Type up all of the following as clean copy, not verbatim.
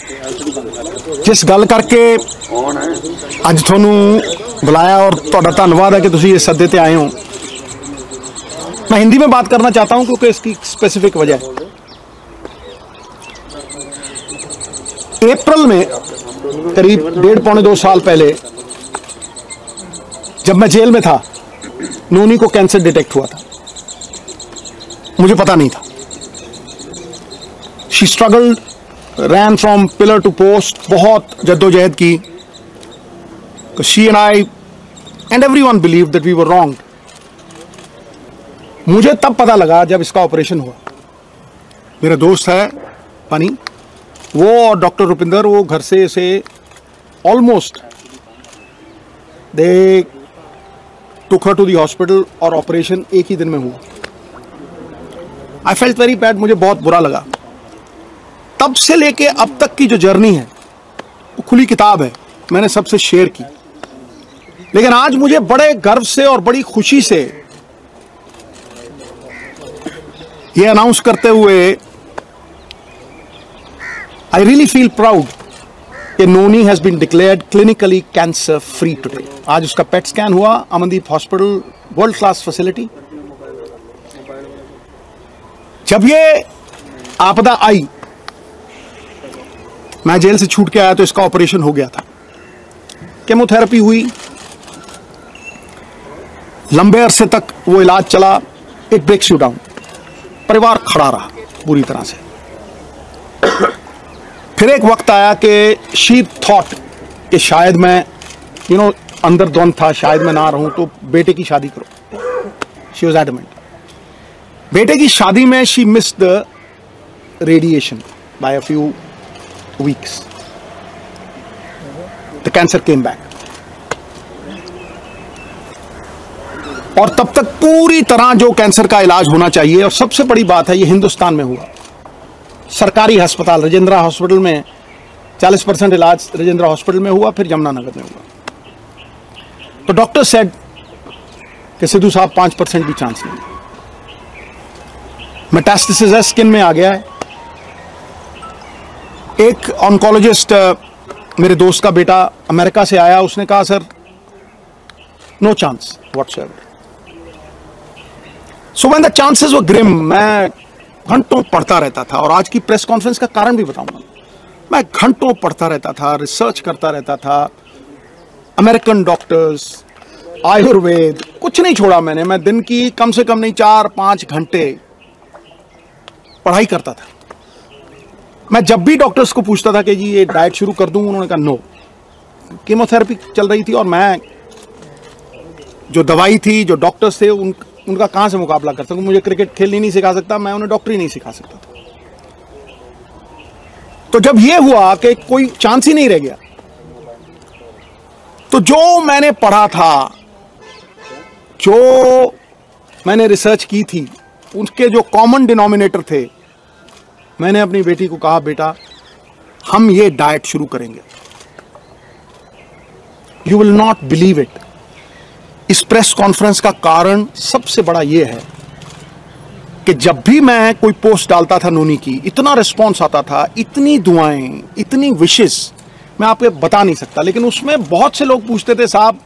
जिस गल करके अज थानू बुलाया और तुहाडा धन्नवाद है कि तुसीं इस सदे ते आए हो। मैं हिंदी में बात करना चाहता हूं क्योंकि इसकी स्पेसिफिक वजह है। अप्रैल में करीब 1.5-2 साल पहले जब मैं जेल में था, नोनी को कैंसर डिटेक्ट हुआ था। मुझे पता नहीं था। She struggled, ran from pillar to post, बहुत जद्दोजहद की। तो she and I and everyone believed that we were wrong. मुझे तब पता लगा जब इसका ऑपरेशन हुआ। मेरा दोस्त है पानी, वो और डॉक्टर रुपिंदर, वो घर से इसे almost they took her to the hospital और ऑपरेशन एक ही दिन में हुआ। आई फेल्ट वेरी बैड, मुझे बहुत बुरा लगा। तब से लेके अब तक की जो जर्नी है वो खुली किताब है, मैंने सबसे शेयर की। लेकिन आज मुझे बड़े गर्व से और बड़ी खुशी से ये अनाउंस करते हुए आई रियली फील प्राउड कि Noni has been declared clinically cancer free today. आज उसका पेट स्कैन हुआ, Amandeep hospital, world class facility. जब ये आपदा आई, मैं जेल से छूट के आया तो इसका ऑपरेशन हो गया था। केमोथेरेपी हुई, लंबे अरसे तक वो इलाज चला। It breaks you down. परिवार खड़ा रहा पूरी तरह से। फिर एक वक्त आया कि शी थॉट कि शायद मैं अंदर द्वंद था, शायद मैं ना रहूं, तो बेटे की शादी करो। She was adamant. बेटे की शादी में she missed the radiation by a few weeks. The cancer came back. और तब तक पूरी तरह जो कैंसर का इलाज होना चाहिए, और सबसे बड़ी बात है ये हिंदुस्तान में हुआ। सरकारी अस्पताल राजेंद्रा हॉस्पिटल में 40% इलाज राजेंद्रा हॉस्पिटल में हुआ, फिर यमुनानगर में हुआ। तो डॉक्टर सेड कि सिद्धू साहब 5% भी चांस नहीं। मेटास्टेसिस है, स्किन में आ गया है। एक ऑन्कोलॉजिस्ट, मेरे दोस्त का बेटा अमेरिका से आया, उसने कहा sir no chance whatsoever. So when the chances were grim, मैं घंटों पढ़ता रहता था। और आज की प्रेस कॉन्फ्रेंस का कारण भी बताऊंगा। मैं घंटों पढ़ता रहता था, रिसर्च करता रहता था, अमेरिकन डॉक्टर्स, आयुर्वेद, कुछ नहीं छोड़ा मैंने। मैं दिन की कम से कम नहीं 4-5 घंटे पढ़ाई करता था। मैं जब भी डॉक्टर्स को पूछता था कि जी ये डाइट शुरू कर दूं, उन्होंने कहा नो। कीमोथेरेपी चल रही थी और मैं जो दवाई थी, जो डॉक्टर्स थे, उनका कहां से मुकाबला कर सकूं। मुझे क्रिकेट खेलनी नहीं सिखा सकता, मैं उन्हें डॉक्टरी नहीं सिखा सकता था। तो जब ये हुआ कि कोई चांस ही नहीं रह गया, तो जो मैंने पढ़ा था, जो मैंने रिसर्च की थी, उसके जो कॉमन डिनोमिनेटर थे, मैंने अपनी बेटी को कहा बेटा हम ये डाइट शुरू करेंगे। You will not believe it. इस प्रेस कॉन्फ्रेंस का कारण सबसे बड़ा यह है कि जब भी मैं कोई पोस्ट डालता था नोनी की, इतना रिस्पॉन्स आता था, इतनी दुआएं, इतनी विशेस, मैं आपको बता नहीं सकता। लेकिन उसमें बहुत से लोग पूछते थे साहब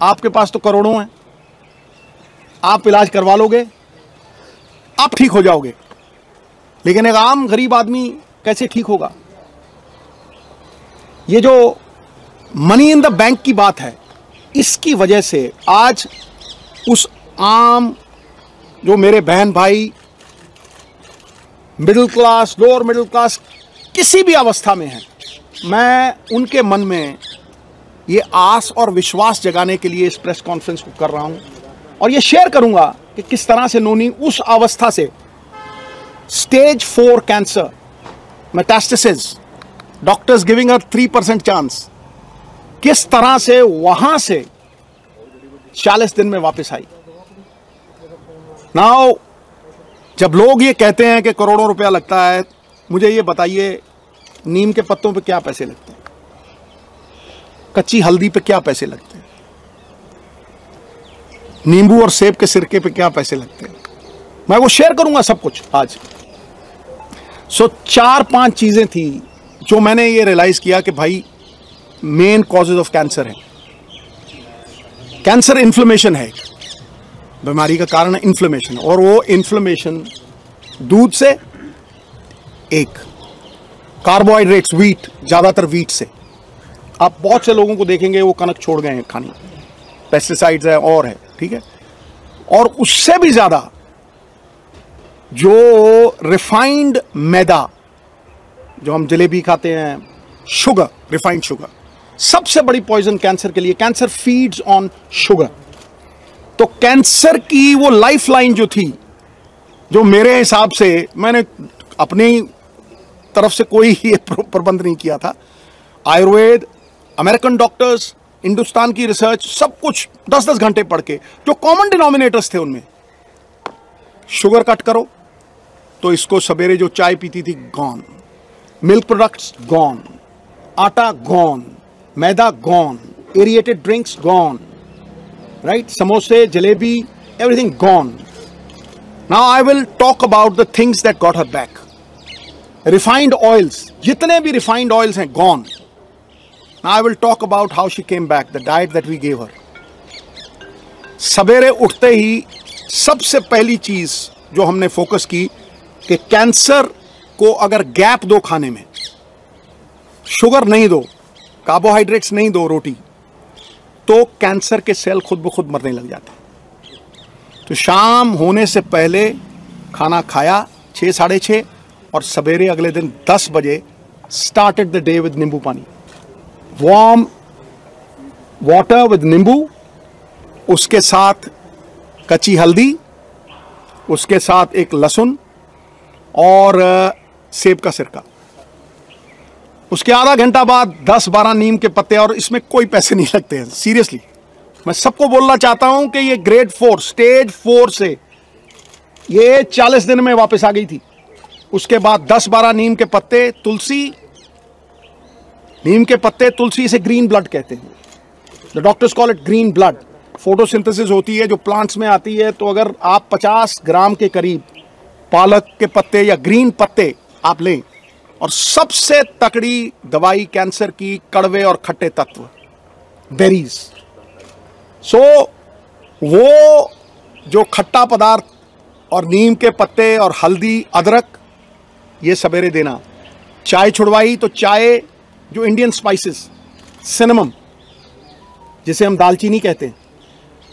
आपके पास तो करोड़ों हैं, आप इलाज करवा लोगे, आप ठीक हो जाओगे, लेकिन एक आम गरीब आदमी कैसे ठीक होगा। ये जो मनी इन द बैंक की बात है, इसकी वजह से आज उस आम जो मेरे बहन भाई middle class, lower middle class, किसी भी अवस्था में हैं, मैं उनके मन में ये आस और विश्वास जगाने के लिए इस प्रेस कॉन्फ्रेंस को कर रहा हूं। और ये शेयर करूंगा कि किस तरह से नोनी उस अवस्था से, stage 4 cancer, metastasis, doctors giving her 3% chance, किस तरह से वहां से 40 दिन में वापस आई। नाउ जब लोग ये कहते हैं कि करोड़ों रुपया लगता है, मुझे ये बताइए नीम के पत्तों पे क्या पैसे लगते हैं, कच्ची हल्दी पे क्या पैसे लगते हैं, नींबू और सेब के सिरके पे क्या पैसे लगते हैं। मैं वो शेयर करूंगा सब कुछ आज। 4-5 चीजें थी जो मैंने ये रियलाइज किया कि भाई मेन कॉजेज ऑफ कैंसर है, कैंसर इन्फ्लेमेशन है, बीमारी का कारण है इन्फ्लेमेशन, और वो इन्फ्लेमेशन दूध से, एक कार्बोहाइड्रेट्स व्हीट, ज्यादातर व्हीट से। आप बहुत से लोगों को देखेंगे वो कनक छोड़ गए हैं खानी, पेस्टिसाइड्स है और है, ठीक है। और उससे भी ज्यादा जो रिफाइंड मैदा, जो हम जलेबी खाते हैं, शुगर, रिफाइंड शुगर, सबसे बड़ी पॉइजन कैंसर के लिए। Cancer feeds on sugar. तो कैंसर की वो लाइफलाइन जो थी, जो मेरे हिसाब से, मैंने अपनी तरफ से कोई ही प्रबंध नहीं किया था, आयुर्वेद, अमेरिकन डॉक्टर्स, हिंदुस्तान की रिसर्च, सब कुछ 10-10 घंटे पढ़ के, जो कॉमन डिनोमिनेटर्स थे उनमें, शुगर कट करो, तो इसको सवेरे जो चाय पीती थी gone, milk products gone, atta gone, maida gone, aerated drinks gone, right, समोसे, jalebi, everything gone. Now I will talk about the things that got her back. Refined oils, जितने भी रिफाइंड ऑयल्स हैं gone. Now I will talk about how she came back, the diet that we gave her. सवेरे उठते ही सबसे पहली चीज जो हमने फोकस की कि कैंसर को अगर गैप दो खाने में, शुगर नहीं दो, कार्बोहाइड्रेट्स नहीं दो, रोटी, तो कैंसर के सेल खुद ब खुद मरने लग जाते। तो शाम होने से पहले खाना खाया 6-6:30, और सवेरे अगले दिन 10 बजे स्टार्टेड द डे विद नींबू पानी, वार्म वाटर विद नींबू, उसके साथ कच्ची हल्दी, उसके साथ एक लहसुन और सेब का सिरका। उसके आधा घंटा बाद 10-12 नीम के पत्ते, और इसमें कोई पैसे नहीं लगते हैं, सीरियसली। मैं सबको बोलना चाहता हूं कि ये ग्रेड 4, स्टेज 4 से ये 40 दिन में वापस आ गई थी। उसके बाद 10-12 नीम के पत्ते, तुलसी, नीम के पत्ते, तुलसी, इसे ग्रीन ब्लड कहते हैं। The doctors call it green blood. Photosynthesis होती है जो प्लांट्स में आती है, तो अगर आप 50 ग्राम के करीब पालक के पत्ते या ग्रीन पत्ते आप लें, और सबसे तकड़ी दवाई कैंसर की, कड़वे और खट्टे तत्व, बेरीज। सो वो जो खट्टा पदार्थ और नीम के पत्ते और हल्दी, अदरक, ये सवेरे देना। चाय छुड़वाई तो चाय, जो इंडियन स्पाइसेस, सिनेमम, जिसे हम दालचीनी कहते हैं,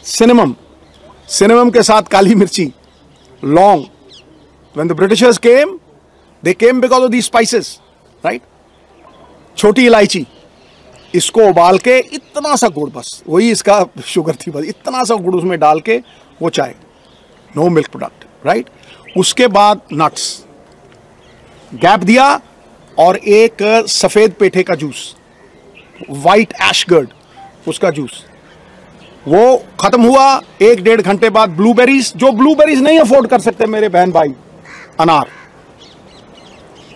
सिनेमम, सिनेमम के साथ काली मिर्ची, लौंग। When the Britishers came, they came because of these spices, right? छोटी इलायची, इसको उबाल के इतना सा गुड़, बस वही इसका शुगर थी, बस इतना सा गुड़ उसमें डाल के वो चाय, नो मिल्क प्रोडक्ट, राइट। उसके बाद नट्स, गैप दिया, और एक सफेद पेठे का जूस, वाइट एशगर्ड, उसका जूस, वो खत्म हुआ। 1-1.5 घंटे बाद ब्लूबेरीज, जो ब्लूबेरीज नहीं अफोर्ड कर सकते मेरे बहन भाई, अनार,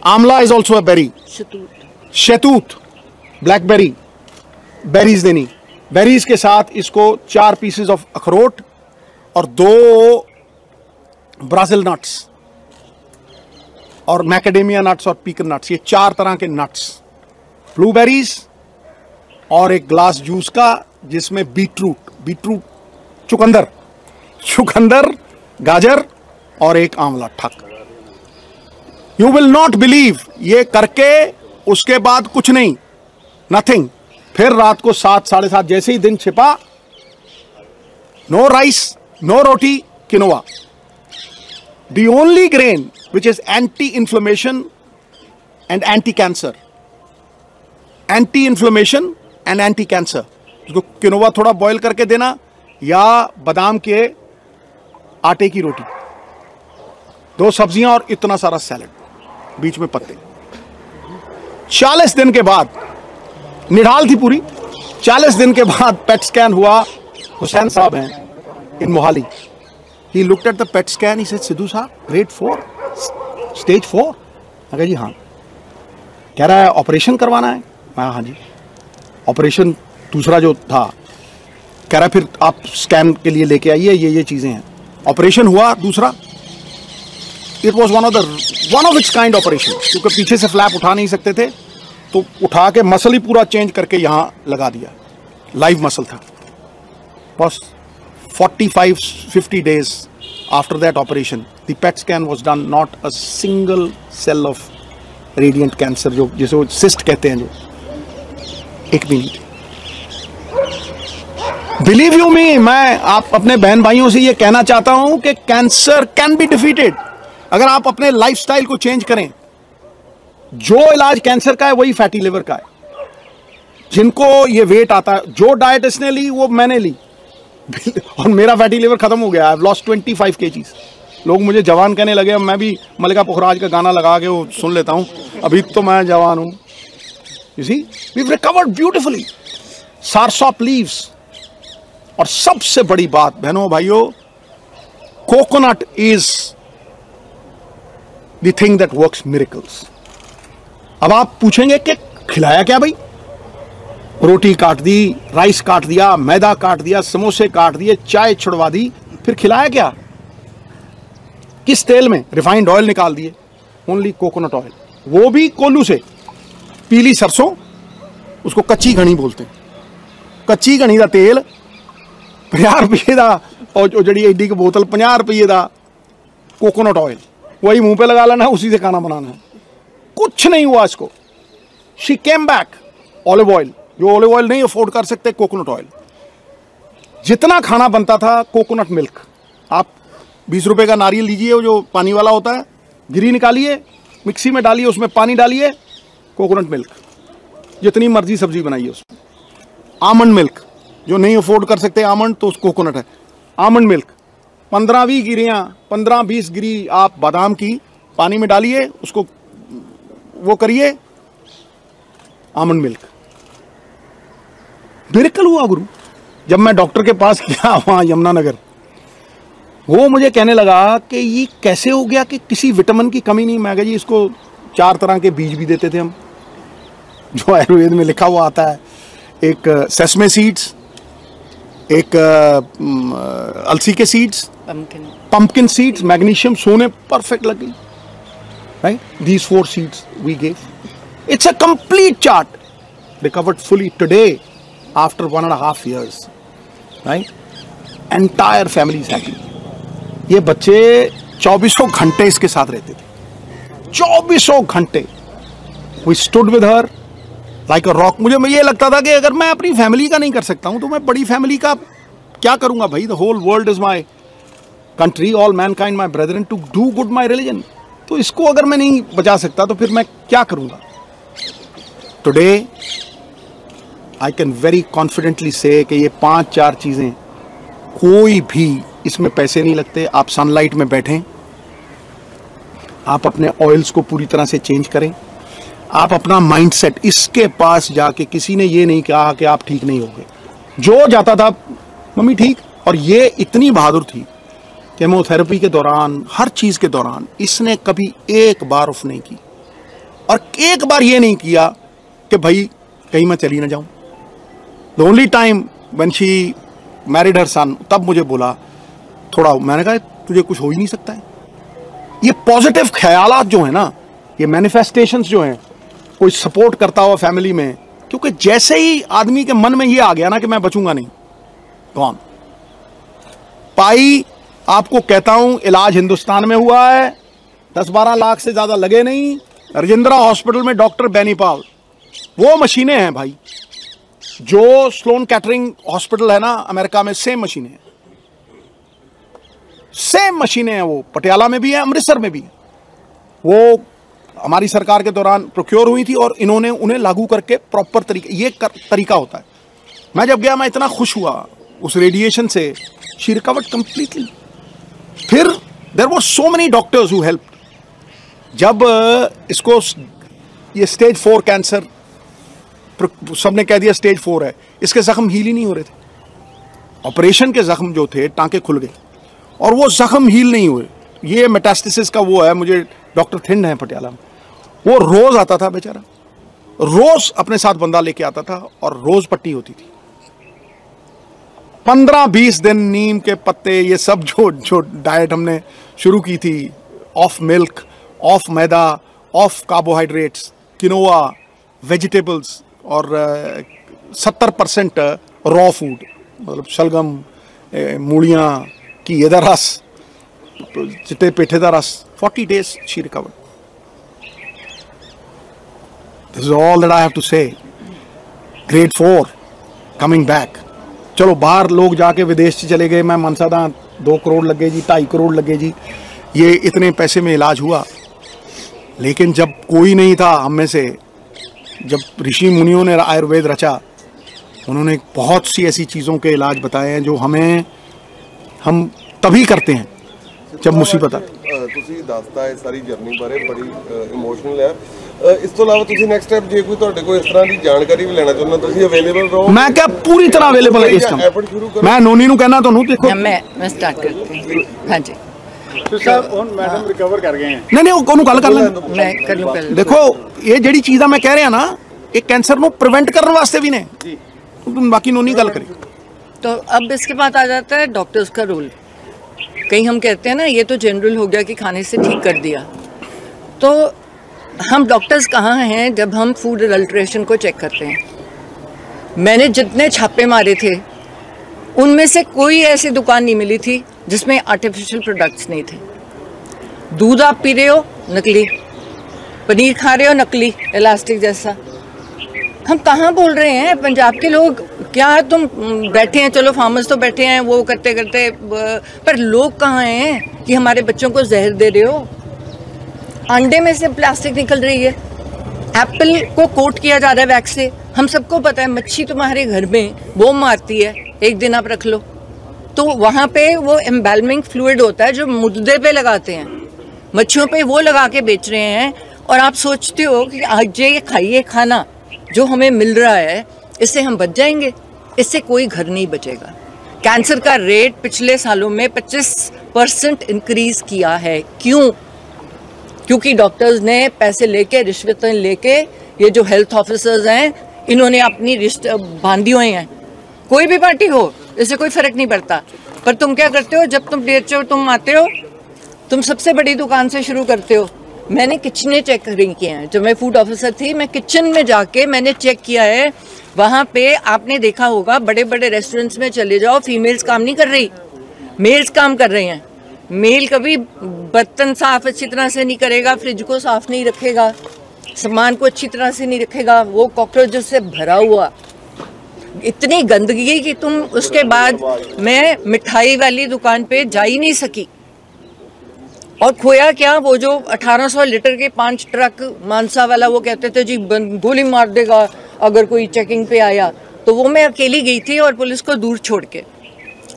amla is also a berry, शहतूत, ब्लैकबेरी, बेरीज देनी। बेरीज के साथ इसको 4 पीसेस ऑफ अखरोट और 2 ब्राजील नट्स और मैकेडेमिया नट्स और पीकन नट्स, ये 4 तरह के नट्स, ब्लूबेरीज, और एक ग्लास जूस का जिसमें बीटरूट, चुकंदर, गाजर और एक आंवला, ठक। यू विल नॉट बिलीव, ये करके उसके बाद कुछ नहीं, नथिंग। फिर रात को 7-7:30, जैसे ही दिन छिपा, no rice, no roti, quinoa, the only grain which is anti inflammation and anti cancer, anti inflammation and anti cancer. उसको किनोवा थोड़ा बॉईल करके देना, या बादाम के आटे की रोटी, 2 सब्जियां और इतना सारा सैलेड, बीच में पत्ते। 40 दिन के बाद, निढाल थी पूरी, 40 दिन के बाद पेट स्कैन हुआ। हुसैन साहब हैं in Mohali, he looked at the PET scan, he said, Sidhu sahab, grade 4, stage 4। मैं कहा जी हाँ। कह रहा है ऑपरेशन करवाना है। मैं हाँ जी। ऑपरेशन दूसरा जो था, कह रहा फिर आप स्कैन के लिए लेके आइए, ये चीजें हैं। ऑपरेशन हुआ दूसरा, it was one of its kind operation, क्योंकि पीछे से फ्लैप उठा नहीं सकते थे, तो उठा के मसल ही पूरा चेंज करके यहाँ लगा दिया, लाइव मसल था। बस 45-50 days after that operation, the PET scan was done, not a single cell of radiant cancer, जो जिसे वो cyst कहते हैं, जो एक भी नहीं थी। Believe you me, मैं आप अपने बहन भाइयों से ये कहना चाहता हूं कि कैंसर कैन बी डिफीटेड अगर आप अपने लाइफस्टाइल को चेंज करें। जो इलाज कैंसर का है वही फैटी लिवर का है। जिनको ये वेट आता है, जो डाइट इसने ली वो मैंने ली और मेरा फैटी लिवर खत्म हो गया। I have lost 25 kgs। लोग मुझे जवान कहने लगे। अब मैं भी मल्लिका पुखराज का गाना लगा के वो सुन लेता हूं, अभी तो मैं जवान हूं। You see, we have recovered beautifully. Soursop leaves. और सबसे बड़ी बात बहनों भाइयों, coconut is the thing that works miracles. अब आप पूछेंगे कि खिलाया क्या भाई? रोटी काट दी, राइस काट दिया, मैदा काट दिया, समोसे काट दिए, चाय छुड़वा दी, फिर खिलाया क्या? किस तेल में? रिफाइंड ऑयल निकाल दिए, ओनली कोकोनट ऑयल, वो भी कोल्लू से। पीली सरसों, उसको कच्ची घनी बोलते हैं। कच्ची घनी का तेल 50 रुपये का, और जड़ी एडी की बोतल 50 रुपये का कोकोनट ऑयल, वही मुंह पे लगा लेना, उसी से खाना बनाना है। कुछ नहीं हुआ इसको। She came back. Olive oil, जो ऑलिव ऑयल नहीं अफोर्ड कर सकते, कोकोनट ऑयल। जितना खाना बनता था, कोकोनट मिल्क। आप 20 रुपए का नारियल लीजिए, वो जो पानी वाला होता है, गिरी निकालिए, मिक्सी में डालिए, उसमें पानी डालिए, कोकोनट मिल्क। जितनी मर्जी सब्जी बनाइए उसमें। आमंड मिल्क, जो नहीं अफोर्ड कर सकते आमंड, तो कोकोनट है। आमंड मिल्क 15-20 गिरियां, 15-20 गिरी आप बादाम की पानी में डालिए, उसको वो करिए, आमंड मिल्क। मिरेकल हुआ गुरु। जब मैं डॉक्टर के पास गया वहां यमुनानगर, वो मुझे कहने लगा कि ये कैसे हो गया कि किसी विटामिन की कमी नहीं। मैं कहा जी, इसको 4 तरह के बीज भी देते थे हम, जो आयुर्वेद में लिखा हुआ आता है। एक सेसमे सीड्स, एक अलसी के सीड्स, पंपकिन सीड्स, मैग्नीशियम, सोने परफेक्ट लगी। Right, these 4 seeds we gave. It's a complete chart, recovered fully today after 1.5 years। Right, entire family is happy. ये बच्चे 24 घंटे इसके साथ रहते थे, 24 घंटे। We stood with her like a rock. मुझे ये लगता था कि अगर मैं अपनी फैमिली का नहीं कर सकता हूं तो मैं बड़ी फैमिली का क्या करूंगा भाई। The whole world is my country, all mankind my brethren, to do good my religion. तो इसको अगर मैं नहीं बचा सकता तो फिर मैं क्या करूंगा? Today I can very confidently से कि ये 5-4 चीजें, कोई भी इसमें पैसे नहीं लगते। आप सनलाइट में बैठें, आप अपने ऑयल्स को पूरी तरह से चेंज करें, आप अपना माइंडसेट, इसके पास जाके किसी ने ये नहीं कहा कि आप ठीक नहीं होगे। जो जाता था, मम्मी ठीक। और ये इतनी बहादुर थी, केमोथेरेपी के दौरान, हर चीज के दौरान इसने कभी एक बार ऑफ नहीं की, और एक बार ये नहीं किया कि भाई कहीं मैं चली ना जाऊं। The only time when she married her son, तब मुझे बोला थोड़ा, मैंने कहा तुझे कुछ हो ही नहीं सकता है। ये पॉजिटिव ख्यालात जो है ना, ये मैनिफेस्टेशंस जो हैं, कोई सपोर्ट करता हुआ फैमिली में, क्योंकि जैसे ही आदमी के मन में ये आ गया ना कि मैं बचूंगा नहीं, कौन पाई। आपको कहता हूं, इलाज हिंदुस्तान में हुआ है, 10-12 लाख से ज्यादा लगे नहीं। राजेंद्रा हॉस्पिटल में डॉक्टर बेनीपाल, वो मशीनें हैं भाई, जो स्लोन कैटरिंग हॉस्पिटल है ना अमेरिका में, सेम मशीनें हैं, सेम मशीनें हैं। वो पटियाला में भी है, अमृतसर में भी है। वो हमारी सरकार के दौरान प्रोक्योर हुई थी और इन्होंने उन्हें लागू करके प्रॉपर तरीके, ये तरीका होता है। मैं जब गया, मैं इतना खुश हुआ उस रेडिएशन से। She recovered completely. फिर there were so many doctors who helped. जब इसको ये स्टेज 4 कैंसर, सबने कह दिया स्टेज 4 है, इसके जख्म हील ही नहीं हो रहे थे। ऑपरेशन के जख्म जो थे, टांके खुल गए और वो जख्म हील नहीं हुए। ये मेटास्टेसिस का वो है, मुझे डॉक्टर थिंड है पटियाला में, वो रोज आता था बेचारा, रोज अपने साथ बंदा लेके आता था और रोज पट्टी होती थी। 15-20 दिन नीम के पत्ते, ये सब जो डाइट हमने शुरू की थी, of milk, of maida, of carbohydrates, quinoa, vegetables और 70% रॉ फूड, मतलब शलगम, मूलियां, घीए दा रस, चिट्टे पेठे दा रस. 40 days she recovered. This is all that I have to say. Grade 4 coming back. चलो बाहर लोग जाके विदेश से चले गए, मैं मनसा दा 2 करोड़ लगे जी, 2.5 करोड़ लगे जी, ये इतने पैसे में इलाज हुआ. लेकिन जब कोई नहीं था हम में से, जब ऋषि मुनियों ने आयुर्वेद रचा, उन्होंने बहुत सी ऐसी चीज़ों के इलाज बताए हैं जो हम तभी करते हैं जब मुसीबत आती. ਤੁਸੀਂ ਦੱਸਦਾ ਹੈ ਸਾਰੀ ਜਰਨੀ ਬਾਰੇ, ਬੜੀ ਇਮੋਸ਼ਨਲ ਹੈ. ਇਸ ਤੋਂ ਇਲਾਵਾ ਤੁਸੀਂ ਨੈਕਸਟ ਸਟੈਪ ਜੇ ਕੋਈ ਤੁਹਾਡੇ ਕੋਲ ਇਸ ਤਰ੍ਹਾਂ ਦੀ ਜਾਣਕਾਰੀ ਵੀ ਲੈਣਾ ਚਾਹੁੰਦਾ, ਤੁਸੀਂ ਅਵੇਲੇਬਲ ਰਹੋ. ਮੈਂ ਕਿਹਾ ਪੂਰੀ ਤਰ੍ਹਾਂ ਅਵੇਲੇਬਲ ਹੈ ਇਸ ਟਾਈਮ. ਮੈਂ ਨੋਨੀ ਨੂੰ ਕਹਿਣਾ ਤੁਹਾਨੂੰ, ਦੇਖੋ ਮੈਂ ਸਟਾਰਟ ਕਰਤੀ. ਹਾਂਜੀ ਸਾਹਿਬ ਹੁਣ ਮੈਡਮ ਰਿਕਵਰ ਕਰ ਗਏ ਹੈ. ਨਹੀਂ ਉਹਨੂੰ ਗੱਲ ਕਰ ਲੈਣ. ਮੈਂ ਕਰ ਲੂੰ ਪਹਿਲਾਂ. ਦੇਖੋ ਇਹ ਜਿਹੜੀ ਚੀਜ਼ਾਂ ਮੈਂ ਕਹਿ ਰਿਹਾ ਨਾ, ਇਹ ਕੈਂਸਰ ਨੂੰ ਪ੍ਰੀਵੈਂਟ ਕਰਨ ਵਾਸਤੇ ਵੀ ਨੇ ਜੀ. ਬਾਕੀ ਨੋਨੀ ਗੱਲ ਕਰੀ. तो अब इसके बाद आ जाता है डॉक्टर्स का रोल. कहीं हम कहते हैं ना ये तो जनरल हो गया कि खाने से ठीक कर दिया, तो हम डॉक्टर्स कहाँ हैं जब हम फूड अडल्ट्रेशन को चेक करते हैं. मैंने जितने छापे मारे थे उनमें से कोई ऐसी दुकान नहीं मिली थी जिसमें आर्टिफिशियल प्रोडक्ट्स नहीं थे. दूध आप पी रहे हो नकली, पनीर खा रहे हो नकली इलास्टिक जैसा. हम कहाँ बोल रहे हैं पंजाब के लोग, क्या तुम बैठे हैं, चलो फार्मर्स तो बैठे हैं वो करते करते, पर लोग कहाँ हैं कि हमारे बच्चों को जहर दे रहे हो. अंडे में से प्लास्टिक निकल रही है, एप्पल को कोट किया जा रहा है वैक्स से. हम सबको पता है मच्छी तुम्हारे घर में वो मारती है, एक दिन आप रख लो तो वहाँ पे वो एम्बैलमिंग फ्लूइड होता है जो मुद्दे पे लगाते हैं, मच्छियों पे वो लगा के बेच रहे हैं. और आप सोचते हो कि आज ये खाइए खाना जो हमें मिल रहा है, इससे हम बच जाएंगे. इससे कोई घर नहीं बचेगा. कैंसर का रेट पिछले सालों में 25% इंक्रीज किया है. क्यों? क्योंकि डॉक्टर्स ने पैसे लेके, रिश्वतें लेके, ये जो हेल्थ ऑफिसर्स हैं इन्होंने अपनी रिश्ते बांधी हुए हैं. कोई भी पार्टी हो, इससे कोई फर्क नहीं पड़ता. पर तुम क्या करते हो, जब तुम DHO तुम आते हो, तुम सबसे बड़ी दुकान से शुरू करते हो. मैंने किचने चेक किए हैं. जब मैं फूड ऑफिसर थी, मैं किचन में जाके मैंने चेक किया है. वहाँ पे आपने देखा होगा बड़े बड़े रेस्टोरेंट्स में चले जाओ, फीमेल्स काम नहीं कर रही, मेल्स काम कर रहे हैं. मेल कभी बर्तन साफ अच्छी तरह से नहीं करेगा, फ्रिज को साफ नहीं रखेगा, सामान को अच्छी तरह से नहीं रखेगा, वो कॉकरोचेस से भरा हुआ, इतनी गंदगी कि तुम उसके बाद मैं मिठाई वाली दुकान पे जा ही नहीं सकी. और खोया क्या, वो जो 1800 लीटर के 5 ट्रक मानसा वाला, वो कहते थे जी गोली मार देगा अगर कोई चेकिंग पे आया, तो वो मैं अकेली गई थी और पुलिस को दूर छोड़ के,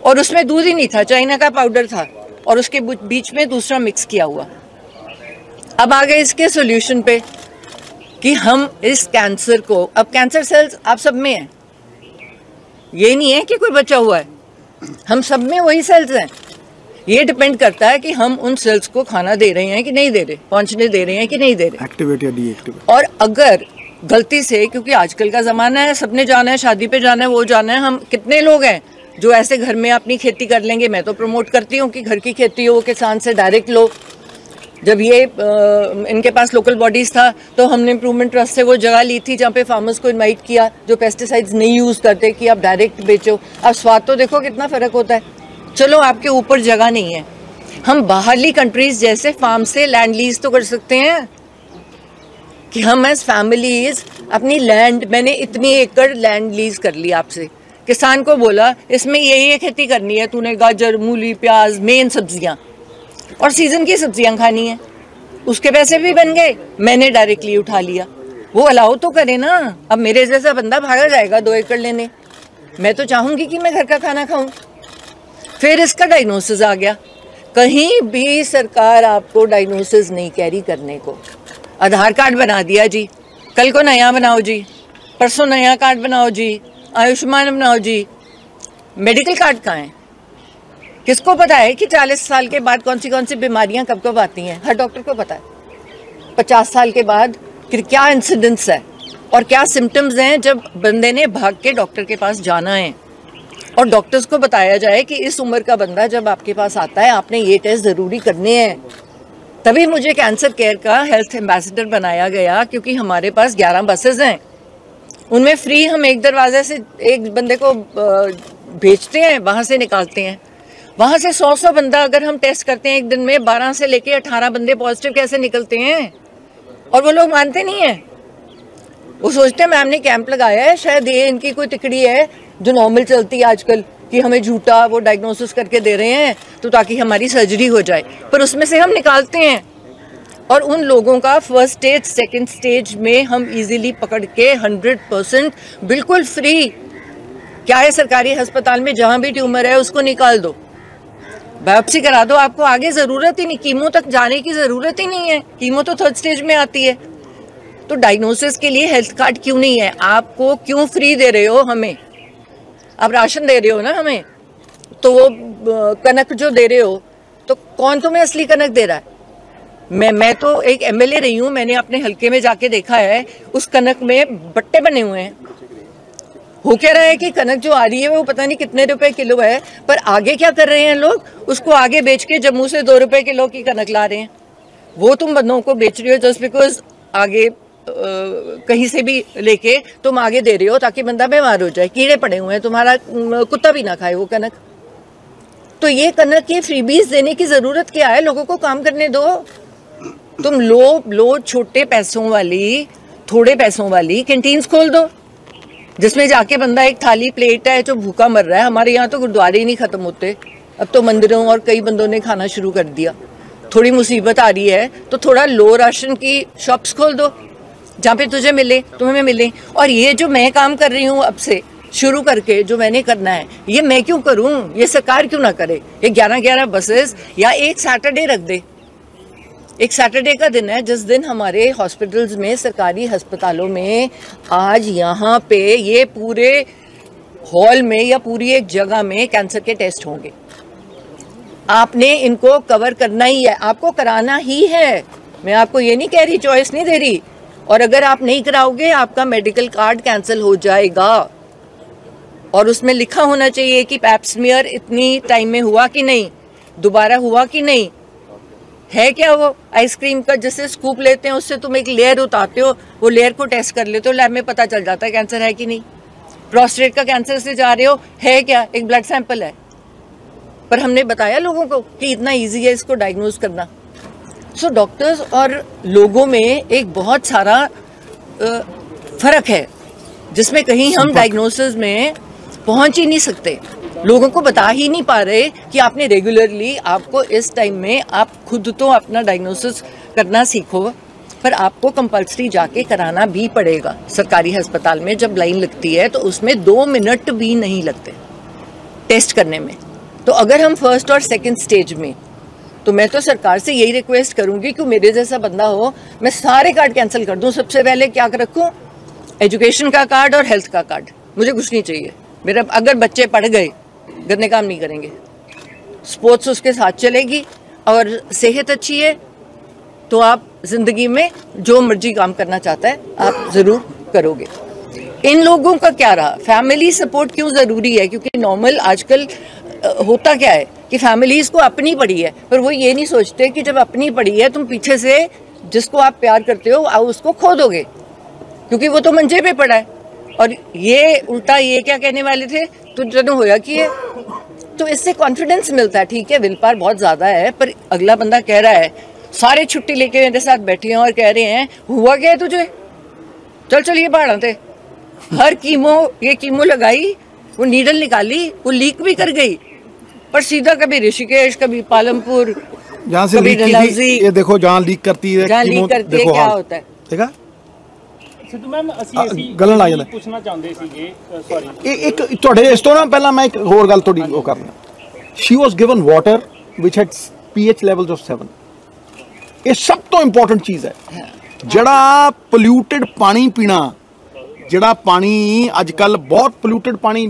और उसमें दूध ही नहीं था, चाइना का पाउडर था और उसके बीच में दूसरा मिक्स किया हुआ. अब आ गए इसके सोल्यूशन पे कि हम इस कैंसर को, अब कैंसर सेल्स आप सब में हैं, ये नहीं है कि कोई बचा हुआ है, हम सब में वही सेल्स हैं. ये डिपेंड करता है कि हम उन सेल्स को खाना दे रहे हैं कि नहीं दे रहे, पहुंचने दे रहे हैं कि नहीं दे रहे, एक्टिवेट या डीएक्टिवेट. और अगर गलती से, क्योंकि आजकल का ज़माना है, सबने जाना है, शादी पे जाना है, वो जाना है, हम कितने लोग हैं जो ऐसे घर में अपनी खेती कर लेंगे. मैं तो प्रमोट करती हूँ कि घर की खेती हो, किसान से डायरेक्ट लो. जब ये इनके पास लोकल बॉडीज़ था तो हमने इम्प्रूवमेंट ट्रस्ट से वो जगह ली थी जहाँ पे फार्मर्स को इनवाइट किया जो पेस्टिसाइड्स नहीं यूज़ करते कि आप डायरेक्ट बेचो. अब स्वाद तो देखो कितना फ़र्क होता है. चलो आपके ऊपर जगह नहीं है, हम बाहरली कंट्रीज जैसे फार्म से लैंड लीज तो कर सकते हैं कि हम एज फैमिलीज अपनी लैंड, मैंने इतनी एकड़ लैंड लीज कर ली आपसे, किसान को बोला इसमें ये खेती करनी है, तूने गाजर, मूली, प्याज, मेन सब्जियां और सीजन की सब्जियां खानी है. उसके पैसे भी बन गए, मैंने डायरेक्टली उठा लिया. वो अलाउ तो करे ना. अब मेरे जैसा बंदा भागा जाएगा 2 एकड़ लेने, मैं तो चाहूँगी कि मैं घर का खाना खाऊँ. फिर इसका डायग्नोसिस आ गया. कहीं भी सरकार आपको डायग्नोसिस नहीं कैरी करने को. आधार कार्ड बना दिया जी, कल को नया बनाओ जी, परसों नया कार्ड बनाओ जी, आयुष्मान बनाओ जी. मेडिकल कार्ड कहाँ है? किसको पता है कि 40 साल के बाद कौन सी बीमारियां कब कब आती हैं? हर डॉक्टर को पता है. 50 साल के बाद क्या इंसिडेंस है और क्या सिम्टम्स हैं जब बंदे ने भाग के डॉक्टर के पास जाना है. और डॉक्टर्स को बताया जाए कि इस उम्र का बंदा जब आपके पास आता है, आपने ये टेस्ट ज़रूरी करने हैं. तभी मुझे कैंसर केयर का हेल्थ एम्बेसडर बनाया गया, क्योंकि हमारे पास 11 बसेस हैं, उनमें फ्री हम एक दरवाजे से एक बंदे को भेजते हैं, वहाँ से निकालते हैं। वहाँ से 100 बंदा अगर हम टेस्ट करते हैं एक दिन में, 12 से लेके 18 बंदे पॉजिटिव कैसे निकलते हैं? और वो लोग मानते नहीं हैं, वो सोचते हैं मैम ने कैंप लगाया है, शायद ये इनकी कोई तिकड़ी है जो नॉर्मल चलती है आजकल, कि हमें झूठा वो डायग्नोसिस करके दे रहे हैं तो ताकि हमारी सर्जरी हो जाए, पर उसमें से हम निकालते हैं। और उन लोगों का फर्स्ट स्टेज सेकंड स्टेज में हम इजीली पकड़ के 100% बिल्कुल फ्री, क्या है सरकारी अस्पताल में जहाँ भी ट्यूमर है उसको निकाल दो, बायोप्सी करा दो, आपको आगे ज़रूरत ही नहीं, कीमो तक जाने की ज़रूरत ही नहीं है, कीमो तो थर्ड स्टेज में आती है। तो डायग्नोसिस के लिए हेल्थ कार्ड क्यों नहीं है? आपको क्यों फ्री दे रहे हो हमें? आप राशन दे रहे हो ना हमें, तो वो कनक जो दे रहे हो, तो कौन तुम्हें असली कनक दे रहा है? मैं तो एक MLA रही हूँ, मैंने अपने हल्के में जाके देखा है, उस कनक में बट्टे बने हुए हैं। हो क्या रहा है कि कनक जो आ रही है वो पता नहीं कितने रुपए किलो है, पर आगे क्या कर रहे हैं लोग, उसको आगे बेच के जम्मू से 2 रुपए किलो की कनक ला रहे हैं। वो तुम बंदों को बेच रहे हो जस्ट बिकॉज आगे कहीं से भी लेके तुम आगे दे रहे हो ताकि बंदा बीमार हो जाए, कीड़े पड़े हुए हैं, तुम्हारा कुत्ता भी ना खाए वो कनक। तो ये कनक के फ्रीबीज देने की जरूरत क्या है? लोगों को काम करने दो। तुम लो छोटे पैसों वाली, थोड़े पैसों वाली कैंटीन्स खोल दो, जिसमें जाके बंदा एक थाली प्लेट है जो भूखा मर रहा है। हमारे यहाँ तो गुरुद्वारे ही नहीं खत्म होते, अब तो मंदिरों और कई बंदों ने खाना शुरू कर दिया। थोड़ी मुसीबत आ रही है तो थोड़ा लो राशन की शॉप्स खोल दो, जहाँ पे तुझे मिले, तुम्हें मिले। और ये जो मैं काम कर रही हूँ अब से शुरू करके, जो मैंने करना है, ये मैं क्यों करूँ? ये सरकार क्यों ना करे? ये 11 बसेस या एक सैटरडे रख दे। एक सैटरडे का दिन है जिस दिन हमारे हॉस्पिटल्स में, सरकारी अस्पतालों में, आज यहाँ पे ये पूरे हॉल में या पूरी एक जगह में कैंसर के टेस्ट होंगे। आपने इनको कवर करना ही है, आपको कराना ही है। मैं आपको ये नहीं कह रही, चॉइस नहीं दे रही। और अगर आप नहीं कराओगे आपका मेडिकल कार्ड कैंसिल हो जाएगा, और उसमें लिखा होना चाहिए कि पैप स्मीयर इतनी टाइम में हुआ कि नहीं, दोबारा हुआ कि नहीं। है क्या वो आइसक्रीम का जैसे स्कूप लेते हैं, उससे तुम एक लेयर उतारते हो, वो लेयर को टेस्ट कर लेते हो, लैब में पता चल जाता है कैंसर है कि नहीं। प्रोस्टेट का कैंसर से जा रहे हो, है क्या, एक ब्लड सैंपल है, पर हमने बताया लोगों को कि इतना इजी है इसको डायग्नोज करना। सो डॉक्टर्स और लोगों में एक बहुत सारा फर्क है, जिसमें कहीं हम डायग्नोसिस में पहुंच ही नहीं सकते, लोगों को बता ही नहीं पा रहे कि आपने रेगुलरली, आपको इस टाइम में आप खुद तो अपना डायग्नोसिस करना सीखो, पर आपको कंपल्सरी जाके कराना भी पड़ेगा। सरकारी अस्पताल में जब लाइन लगती है तो उसमें 2 मिनट भी नहीं लगते टेस्ट करने में। तो अगर हम फर्स्ट और सेकंड स्टेज में, तो मैं तो सरकार से यही रिक्वेस्ट करूंगी कि मेरे जैसा बंदा हो, मैं सारे कार्ड कैंसिल कर दूं। सबसे पहले क्या रखूं? एजुकेशन का कार्ड और हेल्थ का कार्ड, मुझे कुछ नहीं चाहिए। मेरा अगर बच्चे पढ़ गए, गंदे काम नहीं करेंगे, स्पोर्ट्स उसके साथ चलेगी, और सेहत अच्छी है तो आप जिंदगी में जो मर्जी काम करना चाहता है आप जरूर करोगे। इन लोगों का क्या रहा? फैमिली सपोर्ट क्यों जरूरी है? क्योंकि नॉर्मल आजकल होता क्या है कि फैमिलीज को अपनी पड़ी है, पर वो ये नहीं सोचते कि जब अपनी पड़ी है तुम पीछे से जिसको आप प्यार करते हो उसको खो दोगे, क्योंकि वो तो मंजे पे पड़ा है। और ये उल्टा ये क्या कहने वाले थे, तो जन होया कि है, तो इससे कॉन्फिडेंस मिलता है। ठीक है, विल पावर बहुत ज़्यादा है, पर अगला बंदा कह रहा है, सारे छुट्टी लेके मेरे साथ बैठे हैं और कह रहे हैं हुआ क्या है तुझे, चल ये पहाड़ा थे। हर ये कीमो लगाई, वो नीडल निकाली, वो लीक भी कर गई, पर सीधा कभी ऋषिकेश, कभी पालमपुर, जहाँ से लीक की थी, ये देखो जहाँ लीक करती है, जहाँ लीक करती है क्या होता है। देखा सिद्धू मैम, ਅਸੀਂ ਗਲਣ ਆ ਜਾਂਦਾ ਪੁੱਛਣਾ ਚਾਹੁੰਦੇ ਸੀਗੇ, ਸੌਰੀ ਇੱਕ ਤੁਹਾਡੇ ਇਸ ਤੋਂ ਨਾ ਪਹਿਲਾਂ ਮੈਂ ਇੱਕ ਹੋਰ ਗੱਲ ਤੁਹਾਡੀ ਉਹ ਕਰਨਾ। ਸ਼ੀ ਵਾਸ ਗਿਵਨ ਵਾਟਰ ਵਿਚ ਹੈਡ pH ਲੈਵਲਸ ਆਫ 7। ਇਹ ਸਭ ਤੋਂ ਇੰਪੋਰਟੈਂਟ ਚੀਜ਼ ਹੈ। ਜਿਹੜਾ ਪੋਲਿਊਟਡ ਪਾਣੀ ਪੀਣਾ, ਜਿਹੜਾ ਪਾਣੀ ਅੱਜ ਕੱਲ ਬਹੁਤ ਪੋਲਿਊਟਡ ਪਾਣੀ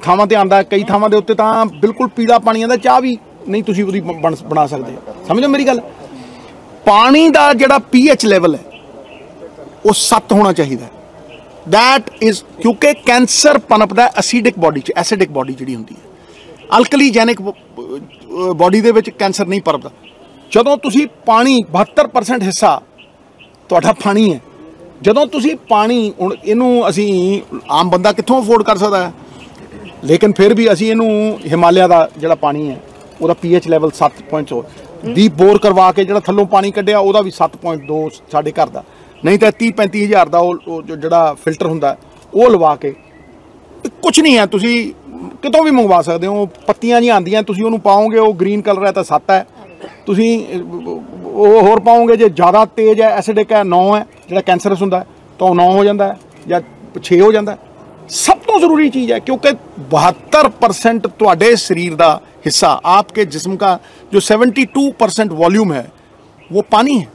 ਥਾਵਾਂ ਤੇ ਆਉਂਦਾ, ਕਈ ਥਾਵਾਂ ਦੇ ਉੱਤੇ ਤਾਂ ਬਿਲਕੁਲ ਪੀਲਾ ਪਾਣੀ ਆਉਂਦਾ, ਚਾਹ ਵੀ ਨਹੀਂ ਤੁਸੀਂ ਉਹਦੀ ਬਣਾ ਸਕਦੇ। ਸਮਝੋ ਮੇਰੀ ਗੱਲ। ਪਾਣੀ ਦਾ ਜਿਹੜਾ pH ਲੈਵਲ ਹੈ ਉਹ 7 ਹੋਣਾ ਚਾਹੀਦਾ। दैट इज क्योंकि कैंसर पनपदा एसिडिक बॉडी च, एसिडिक बॉडी जिहड़ी हुंदी है, अल्कलीजैनिक बॉडी दे विच कैंसर नहीं पनपदा। ਜਦੋਂ ਤੁਸੀਂ ਪਾਣੀ 72% ਹਿੱਸਾ ਤੁਹਾਡਾ ਪਾਣੀ ਹੈ, ਜਦੋਂ ਤੁਸੀਂ ਪਾਣੀ, ਹੁਣ ਇਹਨੂੰ ਅਸੀਂ ਆਮ ਬੰਦਾ ਕਿੱਥੋਂ ਅਫੋਰਡ ਕਰ ਸਕਦਾ ਹੈ, ਲੇਕਿਨ ਫਿਰ ਵੀ ਅਸੀਂ ਇਹਨੂੰ ਹਿਮਾਲਿਆ ਦਾ ਜਿਹੜਾ ਪਾਣੀ ਹੈ ਉਹਦਾ pH ਲੈਵਲ 7.4 ਡੀਪ ਬੋਰ ਕਰਵਾ ਕੇ ਜਿਹੜਾ ਥੱਲੋਂ ਪਾਣੀ ਕੱਢਿਆ ਉਹਦਾ ਵੀ 7.2 ਸਾਡੇ ਘਰ ਦਾ, ਨਹੀਂ ਤਾਂ 30-35 ਹਜ਼ਾਰ ਦਾ ਉਹ ਜਿਹੜਾ ਫਿਲਟਰ ਹੁੰਦਾ ਉਹ ਲਵਾ ਕੇ, ਕੁਝ ਨਹੀਂ ਹੈ, ਤੁਸੀਂ ਕਿਤੋਂ ਵੀ ਮੰਗਵਾ ਸਕਦੇ ਹੋ। ਪੱਤੀਆਂ ਜੀ ਆਉਂਦੀਆਂ, ਤੁਸੀਂ ਉਹਨੂੰ ਪਾਓਗੇ ਉਹ ਗ੍ਰੀਨ ਕਲਰ ਹੈ ਤਾਂ 7 ਹੈ, ਤੁਸੀਂ ਉਹ ਹੋਰ ਪਾਓਗੇ ਜੇ ਜ਼ਿਆਦਾ ਤੇਜ਼ ਹੈ ਐਸਿਡਿਕ ਹੈ 9 ਹੈ, ਜਿਹੜਾ ਕੈਂਸਰਸ ਹੁੰਦਾ ਤਾਂ ਉਹ 9 ਹੋ ਜਾਂਦਾ ਹੈ ਜਾਂ 6 ਹੋ ਜਾਂਦਾ ਹੈ। सब तो जरूरी चीज है क्योंकि 72% ਤੁਹਾਡੇ शरीर का हिस्सा, आपके जिस्म का जो 72% वॉल्यूम है वो पानी है।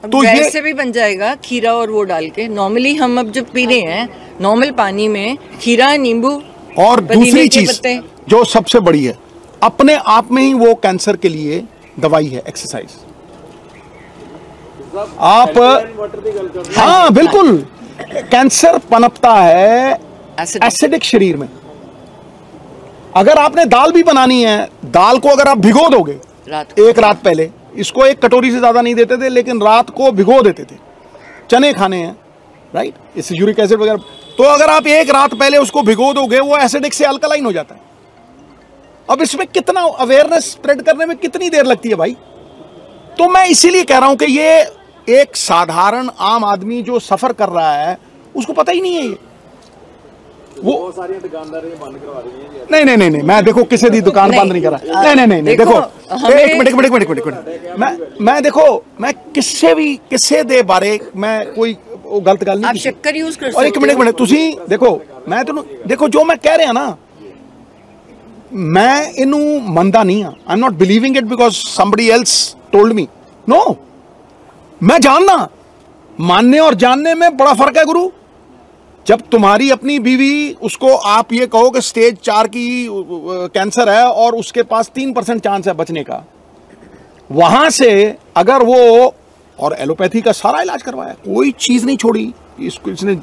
तो वैसे भी बन जाएगा खीरा और वो डाल के। नॉर्मली हम अब जो पी रहे हैं नॉर्मल पानी में खीरा, नींबू और दूसरी चीज जो सबसे बड़ी है, अपने आप में ही वो कैंसर के लिए दवाई है, एक्सरसाइज। आप हाँ बिल्कुल, कैंसर पनपता है एसिडिक शरीर में। अगर आपने दाल भी बनानी है, दाल को अगर आप भिगो दोगे एक रात पहले, इसको एक कटोरी से ज्यादा नहीं देते थे लेकिन रात को भिगो देते थे, चने खाने हैं राइट, इससे यूरिक एसिड वगैरह, तो अगर आप एक रात पहले उसको भिगो दोगे वो एसिडिक से अल्कलाइन हो जाता है। अब इसमें कितना अवेयरनेस स्प्रेड करने में कितनी देर लगती है भाई। तो मैं इसीलिए कह रहा हूं कि ये एक साधारण आम आदमी जो सफर कर रहा है उसको पता ही नहीं है। ये वो सारी दुकानदार बंद करवा रही है। नहीं नहीं नहीं नहीं, मैं देखो किसी दी दुकान बंद नहीं कर रहा। नहीं नहीं नहीं नहीं, देखो एक मिनट मैं देखो, मैं किससे दे बारे मैं कोई गलत गल नहीं। आप शक्कर यूज कर सकते हो। और एक मिनट तुसी देखो, मैं तुहानू देखो जो मैं कह रहा ना, मैं इनू मनदा नहीं हां। I am not believing it because somebody else told me. No, मैं जानना, मानने और जानने में बड़ा फर्क है गुरु। जब तुम्हारी अपनी बीवी, उसको आप ये कहो कि स्टेज 4 की कैंसर है और उसके पास 3% चांस है बचने का, वहां से अगर वो, और एलोपैथी का सारा इलाज करवाया, कोई चीज नहीं छोड़ी, इसको इसने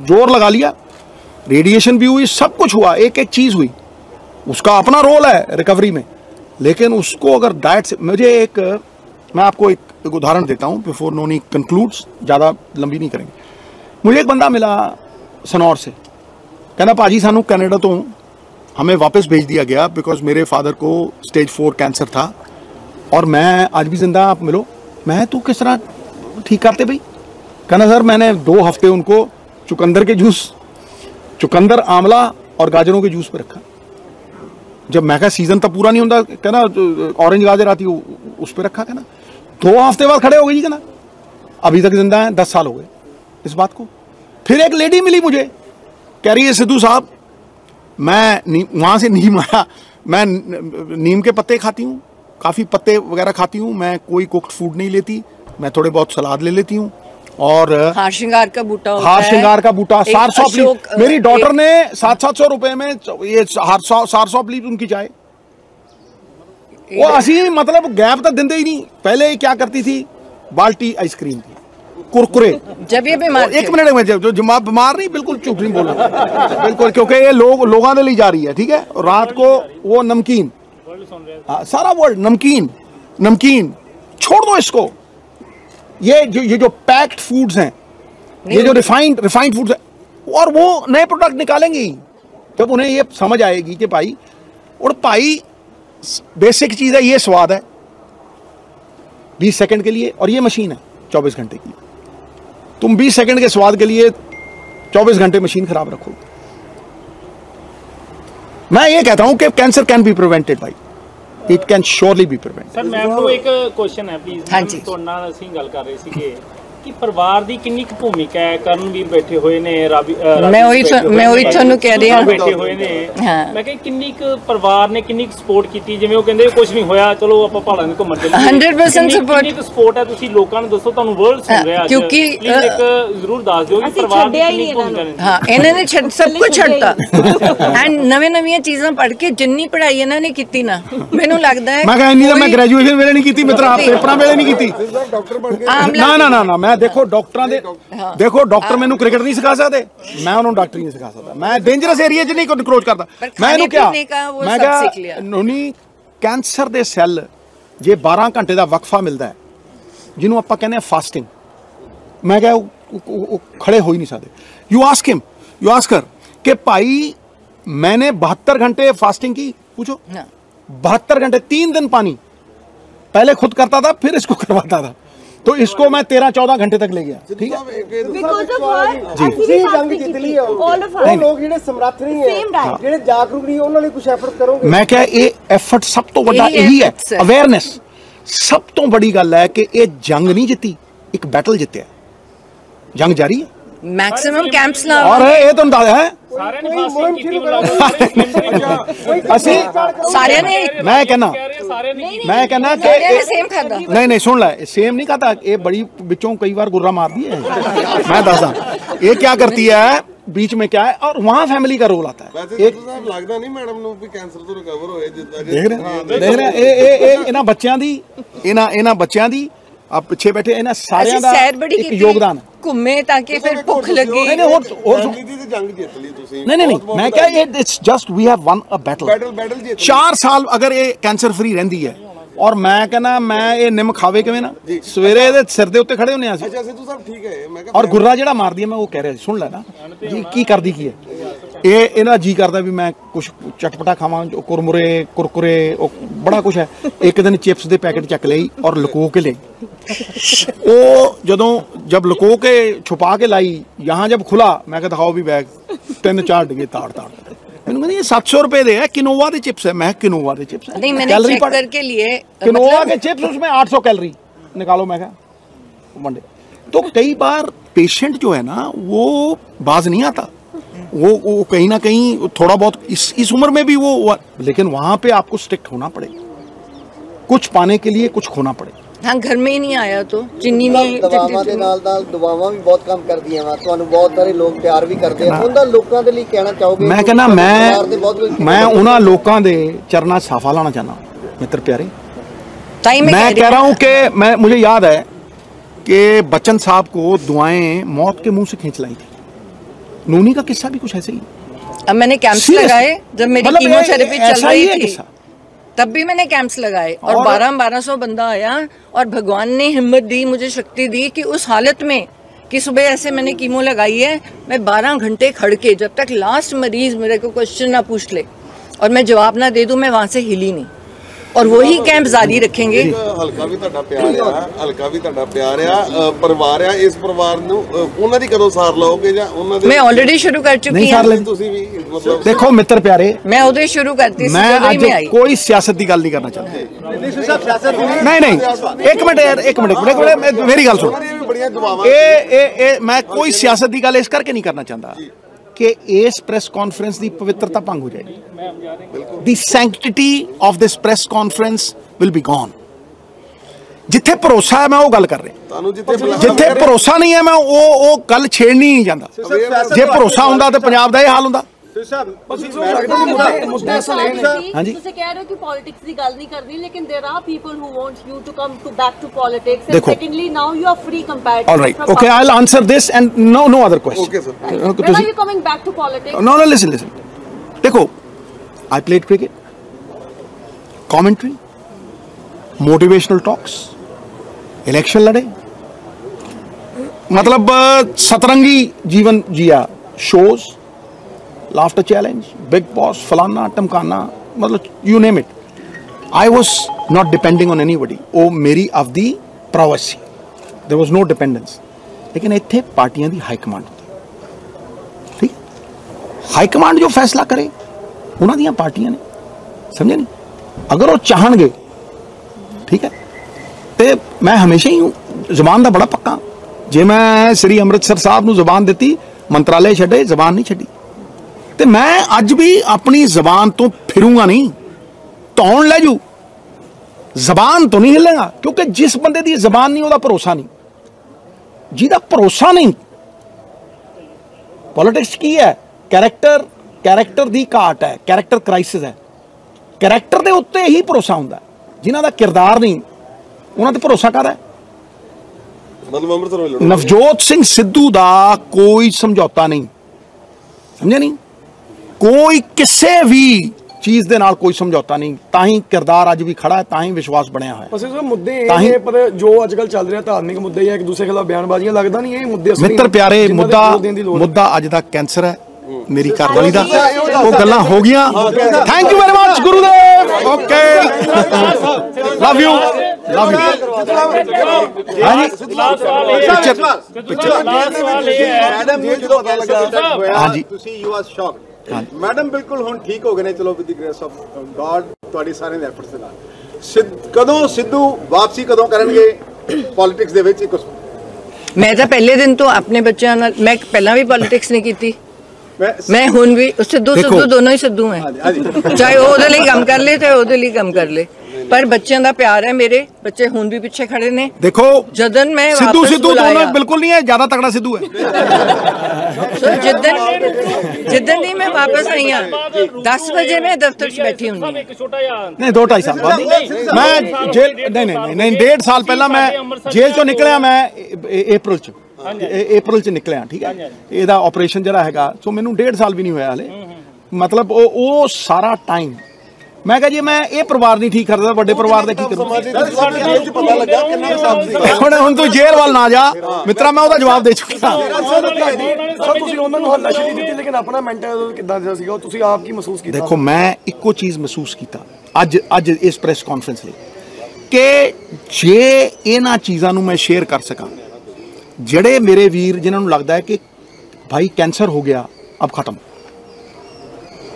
जोर लगा लिया, रेडिएशन भी हुई, सब कुछ हुआ, एक एक चीज हुई, उसका अपना रोल है रिकवरी में। लेकिन उसको अगर डाइट से, मैं आपको एक उदाहरण देता हूं बिफोर नोनी कंक्लूड्स, ज़्यादा लंबी नहीं करेंगे। मुझे एक बंदा मिला सनौर से, कहना भाजी सानू कनाडा तो हमें वापस भेज दिया गया बिकॉज मेरे फादर को स्टेज 4 कैंसर था और मैं आज भी जिंदा, आप मिलो। मैं तू किस तरह ठीक करते भाई? कहना सर मैंने 2 हफ्ते उनको चुकंदर के जूस, चुकंदर, आंवला और गाजरों के जूस पे रखा। जब मैं कहा सीजन तो पूरा नहीं होता, कहना ऑरेंज गाजर आती उस पर रखा। कहना 2 हफ्ते बाद खड़े हो गए जी, कहना अभी तक जिंदा है, 10 साल हो गए इस बात को। फिर एक लेडी मिली मुझे, कह रही है सिद्धू साहब मैं वहां से नीम आया, मैं नीम के पत्ते खाती हूँ, काफ़ी पत्ते वगैरह खाती हूँ, मैं कोई कुक्ड फूड नहीं लेती, मैं थोड़े बहुत सलाद ले लेती हूँ। और हार श्रृंगार का बूटा होता हार श्रृंगार का बूटा, 700 लीफ, मेरी डॉटर ने 700 रुपए में ये 700 लीफ उनकी चाय, वो असी मतलब गैप तो देंदे ही नहीं। पहले क्या करती थी, बाल्टी आइसक्रीम की, कुरकुरे, जब ये बीमार, एक मिनट में, जो बीमार नहीं, बिल्कुल झूठ नहीं बोल रहा बिल्कुल, क्योंकि ये लोगों ने ली जा रही है, ठीक है। रात को वो नमकीन, सारा वर्ल्ड नमकीन छोड़ दो इसको। ये जो पैक्ड फूड्स हैं, ये जो रिफाइंड फूड्स हैं, और वो नए प्रोडक्ट निकालेंगी जब उन्हें ये समझ आएगी कि भाई, और भाई बेसिक चीज है, ये स्वाद है 20 सेकंड के लिए, और ये मशीन है 24 घंटे की। तुम 20 सेकंड के स्वाद के लिए 24 घंटे मशीन खराब रखो। मैं ये कहता हूं कि कैंसर कैन बी प्रिवेंटेड भाई, it can surely be prevented. Sir ma'am ਨੂੰ ਇੱਕ ਕੁਐਸਚਨ ਹੈ ਪਲੀਜ਼। ਹਾਂਜੀ, ਤੁਹਾਡੇ ਨਾਲ ਅਸੀਂ ਗੱਲ ਕਰ ਰਹੇ ਸੀਗੇ ਕਿ ਪਰਿਵਾਰ ਦੀ ਕਿੰਨੀ ਕੁ ਭੂਮਿਕਾ ਹੈ। ਕਰਨਵੀਰ ਬੈਠੇ ਹੋਏ ਨੇ, ਮੈਂ ਉਹੀ ਤੁਹਾਨੂੰ ਕਹਿ ਰਹੀ ਹਾਂ, ਬੈਠੇ ਹੋਏ ਨੇ। ਮੈਂ ਕਿਹਾ ਕਿੰਨੀ ਕੁ ਪਰਿਵਾਰ ਨੇ ਕਿੰਨੀ ਕੁ ਸਪੋਰਟ ਕੀਤੀ, ਜਿਵੇਂ ਉਹ ਕਹਿੰਦੇ ਕੁਝ ਨਹੀਂ ਹੋਇਆ, ਚਲੋ ਆਪਾਂ ਪਹਾੜਾਂ 'ਤੇ ਘੁੰਮਣ ਚੱਲੀਏ। 100% ਸਪੋਰਟ, ਕਿੰਨੀ ਕੁ ਸਪੋਰਟ ਹੈ, ਤੁਸੀਂ ਲੋਕਾਂ ਨੂੰ ਦੱਸੋ, ਤੁਹਾਨੂੰ ਵਰਲਡ ਸੁਣ ਰਿਹਾ ਅੱਜ, ਕਿਉਂਕਿ ਪਲੀਜ਼ ਇੱਕ ਜ਼ਰੂਰ ਦੱਸ ਦਿਓ ਕਿ ਪਰਿਵਾਰ ਦੀ ਕਿੰਨੀ ਭੂਮਿਕਾ ਹੈ। ਹਾਂ, ਇਹਨਾਂ ਨੇ ਸਭ ਕੁਝ ਛੱਡਤਾ ਐਂਡ ਨਵੀਆਂ ਚੀਜ਼ਾਂ ਪੜ੍ਹ ਕੇ ਜਿੰਨੀ ਪੜ੍ਹਾਈ ਇਹਨਾਂ ਨੇ ਕੀਤੀ ਨਾ, ਮੈਨੂੰ ਲੱਗਦਾ ਹੈ ਮੈਂ ਕਹਿੰਦਾ ਮੈਂ ਗ੍ਰੈਜੂਏਸ਼ਨ ਵੇਲੇ ਨਹੀਂ ਕੀਤੀ ਮਿੱਤਰਾ, ਪੇਪਰਾਂ ਵੇਲੇ ਨਹੀਂ ਕੀਤੀ। ਨਾ ਮੈਂ ਦੇਖੋ ਡਾਕਟਰਾਂ ਦੇ, देखो डॉक्टर मैनू क्रिकेट नहीं सिखा सकते, मैं उन्होंने डॉक्टरी नहीं सिखा सकता, मैं डेंजरस एरिया च नहीं अप्रोच करता। मैं क्या, मैं क्या नोनी कैंसर दे सैल ਜੇ 12 ਘੰਟੇ ਦਾ ਵਕਫਾ ਮਿਲਦਾ ਹੈ ਜਿਹਨੂੰ ਆਪਾਂ ਕਹਿੰਦੇ ਆ ਫਾਸਟਿੰਗ, ਮੈਂ ਕਿਹਾ ਉਹ ਖੜੇ ਹੋ ही नहीं सकते। यू आस्क हर कि भाई मैंने 72 घंटे फास्टिंग की, पूछो 72 घंटे 3 दिन पानी, पहले खुद करता था फिर इसको करवाता था, तो इसको मैं 13-14 घंटे तक ले गया। ठीक है, मैं क्या ये एफर्ट सब तो बड़ा यही है, अवेयरनेस। सब तो बड़ी गल है कि ये जंग नहीं जीती, एक बैटल जितया, जंग जारी है। मैक्सिमम कैंप्स ला और ये तो अंदाजा है ਸਾਰਿਆਂ ਨੇ ਫਾਸਟਿੰਗ ਕੀਤੀ सारे ने मैं कहना मैं कहना कि सेम खाता नहीं सुन ला, सेम नहीं खाता, ये बड़ी बिचों कई बार गुर्रा मार दी है। मैं दसा ये क्या करती है बीच में क्या है, और वहाँ फैमिली का रोल आता है। ਵੈਸੇ ਸਾਹਿਬ ਲੱਗਦਾ ਨਹੀਂ ਮੈਡਮ ਨੂੰ ਵੀ ਕੈਂਸਰ ਤੋਂ ਰਿਕਵਰ ਹੋਏ ਜਿੱਦਾਂ देख रहे ਇਹ ਇਹਨਾਂ ਬੱਚਿਆਂ ਦੀ ਇਹਨਾਂ ਬੱਚਿਆਂ ਦੀ ਆ ਪਿੱਛੇ ਬੈਠੇ ਇਹਨਾਂ ਸਾਰਿਆਂ ਦਾ ਇੱਕ ਯੋਗਦਾਨ ਘੁੰਮੇ ਤਾਂ ਕਿ ਫਿਰ ਭੁੱਖ ਲੱਗੇ। नहीं और ਜੰਗ ਜਿੱਤ ਲਈ ਤੁਸੀਂ। नहीं मैं क्या it's just we have won a battle जित 4 साल अगर ये कैंसर फ्री रहंदी है, और मैं कहना मैं ये निम खावे किवें ना सवेरे ਇਹਦੇ ਸਿਰ ਦੇ ਉੱਤੇ ਖੜੇ ਹੁੰਨੇ ਆ ਅਸੀਂ। ਅੱਛਾ ਸਿੱਧੂ ਸਾਹਿਬ ਠੀਕ ਹੈ, ਮੈਂ ਕਿਹਾ और गुर्रा ਜਿਹੜਾ ਮਾਰਦੀ ਹੈ, मैं वो कह रहा सुन लेना जी की करदी की है ये ਇਹਨਾਂ ਜੀ ਕਰਦਾ ਵੀ मैं कुछ चटपटा खावां, कुरमुरे कुरकुरे बड़ा कुछ है। एक दिन चिप्स ਦੇ पैकेट ਚੱਕ ਲਈ और लुको के ले जब लुको के छुपा के लाई, यहाँ जब खुला मैं कहा दिखाओ भी बैग, 3-4 डिगे ताड़ मैंने कहती ये 700 रुपए दे है, किनोवा के चिप्स है। मैं किनोवा के चिप्स है, नहीं मैंने चेक करके लिए किनोवा के चिप्स, उसमें 800 कैलोरी निकालो। मैं कहा वनडे तो कई बार पेशेंट जो है ना वो बाज नहीं आता, वो कहीं ना कहीं थोड़ा बहुत इस उम्र में भी वो, लेकिन वहां पे आपको स्ट्रिक्ट होना पड़ेगा, कुछ पाने के लिए कुछ खोना पड़ेगा। हाँ घर में ही नहीं आया तो चीनी में ਦਵਾਵਾਂ ਦੇ ਨਾਲ ਦਵਾਵਾਂ ਵੀ ਬਹੁਤ ਕੰਮ ਕਰਦੀਆਂ ਵਾ, ਤੁਹਾਨੂੰ ਬਹੁਤ ਸਾਰੇ ਲੋਕ ਪਿਆਰ ਵੀ ਕਰਦੇ ਆ, ਉਹਨਾਂ ਲੋਕਾਂ ਦੇ ਲਈ ਕਹਿਣਾ ਚਾਹੋਗੇ? मैं कहना मैं उन्होंने लोगों के चरणा साफा लाना चाहना मित्र प्यारे। मैं कह रहा हूँ कि मुझे याद है कि बच्चन साहब को दुआएं मौत के मुंह से खींच लाई थी। नूनी का किस्सा भी कुछ ऐसे ही। अब मैंने कैंप्स लगाए जब मेरी कीमोथेरेपी चल रही थी, तब भी मैंने कैंप्स लगाए और 1200 बंदा आया, और भगवान ने हिम्मत दी, मुझे शक्ति दी कि उस हालत में कि सुबह ऐसे मैंने कीमो लगाई है, मैं 12 घंटे खड़ के जब तक लास्ट मरीज मेरे को क्वेश्चन ना पूछ ले और मैं जवाब ना दे दूं, मैं वहां से हिली नहीं, और वही कैंप जारी रखेंगे। ਹਲਕਾ ਵੀ ਤੁਹਾਡਾ ਪਿਆਰ ਆ ਪਰਿਵਾਰ ਆ, ਇਸ ਪਰਿਵਾਰ ਨੂੰ ਉਹਨਾਂ ਦੀ ਕਦੋਂ ਸਾਰ ਲਓਗੇ ਜਾਂ ਉਹਨਾਂ ਦੇ? मैं ऑलरेडी शुरू कर चुकी हूं। ਤੁਸੀਂ ਵੀ मतलब देखो मित्र प्यारे, मैं उदय शुरू करती, मैं आज कोई सियासत की गल नहीं करना चाहता। नहीं एक मिनट यार, एक मिनट मेरी गल सुन। ਬੜੀਆਂ ਦੁਆਵਾਂ मैं कोई सियासत की गल इस करके नहीं करना चाहता कि इस प्रेस कॉन्फ्रेंस की पवित्रता भंग हो जाएगी। The sanctity of this press conference will be gone. जिथे भरोसा है मैं वो गल कर रहा, जिथे भरोसा नहीं है मैं वो गल छेड़नी नहीं चाहता। जे भरोसा होंदा तो पंजाब दा ये हाल होंदा। ਤੁਸੀਂ ਕਹਿ ਰਹੇ ਹੋ ਕਿ ਪੋਲਿਟਿਕਸ ਦੀ ਗੱਲ ਨਹੀਂ ਕਰਨੀ, ਲੇਕਿਨ there are people who want you to come to back to politics, and secondly now you are free comparatively. All right, okay, I'll answer this and no other question. Okay sir. When are you coming back to politics? No, listen. देखो, I played cricket, commentary, motivational talks, election लड़े, मतलब सतरंगी जीवन जिया, shows, laughter challenge, big boss, फलाना टमकाना, मतलब you name it. I was not depending on anybody. वो मेरी अवधि प्रॉवस सी, देयर वाज नो डिपेंडेंस। लेकिन इत्थे पार्टियां दी हाईकमांड होती, ठीक, हाईकमांड जो फैसला करे उन्हां दियां पार्टियां ने, समझे नहीं? अगर वो चाहणगे, ठीक है, तो मैं हमेशा ही जबान का बड़ा पक्का। जे मैं श्री अमृतसर साहब नूं जबान दी, मंत्रालय छड्डे, जबान नहीं छड्डी, ते मैं अज भी अपनी जबान तो फिरूंगा नहीं, धौन ले जू, जबान तो नहीं हिलेगा, क्योंकि जिस बंदे दी जबान नहीं उसदा भरोसा नहीं, जिहदा भरोसा नहीं। पॉलिटिक्स की है, कैरेक्टर दी घाट है, कैरेक्टर क्राइसिस है। कैरेक्टर दे उत्ते ही भरोसा हुंदा, जिन्हां दा किरदार नहीं उन्हां ते भरोसा कर है। मतलब अमृतसर नवजोत सिंह सिद्धू दा कोई समझौता नहीं, समझे नहीं? कोई किसी भी ਚੀਜ਼ ਦੇ ਨਾਲ ਕੋਈ ਸਮਝੌਤਾ ਨਹੀਂ, ਤਾਂ ਹੀ ਕਿਰਦਾਰ ਅੱਜ ਵੀ ਖੜਾ ਹੈ, ਤਾਂ ਹੀ ਵਿਸ਼ਵਾਸ ਬਣਿਆ ਹੋਇਆ। ਬਸ ਇਹ ਮੁੱਦੇ ਇਹ ਨੇ, ਪਰ ਜੋ ਅੱਜ ਕੱਲ ਚੱਲ ਰਿਹਾ ਧਾਰਮਿਕ ਮੁੱਦੇ ਜਾਂ ਇੱਕ ਦੂਸਰੇ ਖਿਲਾਫ ਬਿਆਨਬਾਜ਼ੀਆਂ, ਲੱਗਦਾ ਨਹੀਂ ਇਹ ਮੁੱਦੇ ਅਸਲੀ ਮਿੱਤਰ ਪਿਆਰੇ, ਮੁੱਦਾ ਅੱਜ ਦਾ ਕੈਂਸਰ ਹੈ ਮੇਰੀ ਘਰਵਾਲੀ ਦਾ, ਉਹ ਗੱਲਾਂ ਹੋ ਗਈਆਂ। Thank you very much Gurudev, okay, love you, love you. ਹਾਂਜੀ ਤੁਸੀਂ ਯੂ ਆਰ ਸ਼ੌਕਡ, ਮੈਡਮ ਬਿਲਕੁਲ ਹੁਣ ਠੀਕ ਹੋ ਗਏ ਨੇ, ਚਲੋ with the grace of god, ਤੁਹਾਡੀ ਸਾਰੇ ਦੇ ਐਫਰਟਸ ਦੇ ਨਾਲ। ਕਦੋਂ ਸਿੱਧੂ ਵਾਪਸੀ ਕਦੋਂ ਕਰਨਗੇ ਪੋਲਿਟਿਕਸ ਦੇ ਵਿੱਚ? मैं तो पहले दिन तो अपने बच्चों नाल, मैं पहला भी पॉलिटिक्स नहीं की, मैं हुण भी सिद्धू सिद्धू दोनों ही सिद्धू हैं, चाहे वो ਉਹਦੇ ਲਈ ਕੰਮ ਕਰ ਲੇ ਚਾਹੇ ਉਹਦੇ ਲਈ ਕੰਮ ਕਰ ਲੇ, पर बच्चों का प्यार है, मेरे बच्चे हुण भी पीछे खड़े ने। देखो जदन मैं सिद्धू सिद्धू दोनों बिल्कुल नहीं है, ज्यादा तगड़ा सिद्धू है। जिदन ही मैं वापस आई हूँ 10 बजे मैं दफ्तर से बैठी हूँ, नहीं 2-2.5 साल बाद मैं जेल, नहीं 1.5 साल पहला मैं जेल चो निकलिया, मैं अप्रैल च निकलिया, ठीक है। ਇਹਦਾ ਆਪਰੇਸ਼ਨ ਜਿਹੜਾ ਹੈਗਾ, ਸੋ ਮੈਨੂੰ 1.5 ਸਾਲ ਵੀ ਨਹੀਂ ਹੋਇਆ ਹਲੇ, ਮਤਲਬ ਉਹ ਸਾਰਾ ਟਾਈਮ मैं कहा जी मैं ये परिवार नहीं ठीक करता, बड़े परिवार का की करूं। हुण तू जेल वाल ना जा मित्रा, मैं ਉਹਦਾ जवाब दे चुका। देखो मैं इको चीज महसूस किया अज इस प्रेस कॉन्फ्रेंस कि जे इन्हां चीज़ां नूं मैं शेयर कर सका, जड़े मेरे वीर जिन्हां नूं लगदा है कि भाई कैंसर हो गया अब खत्म,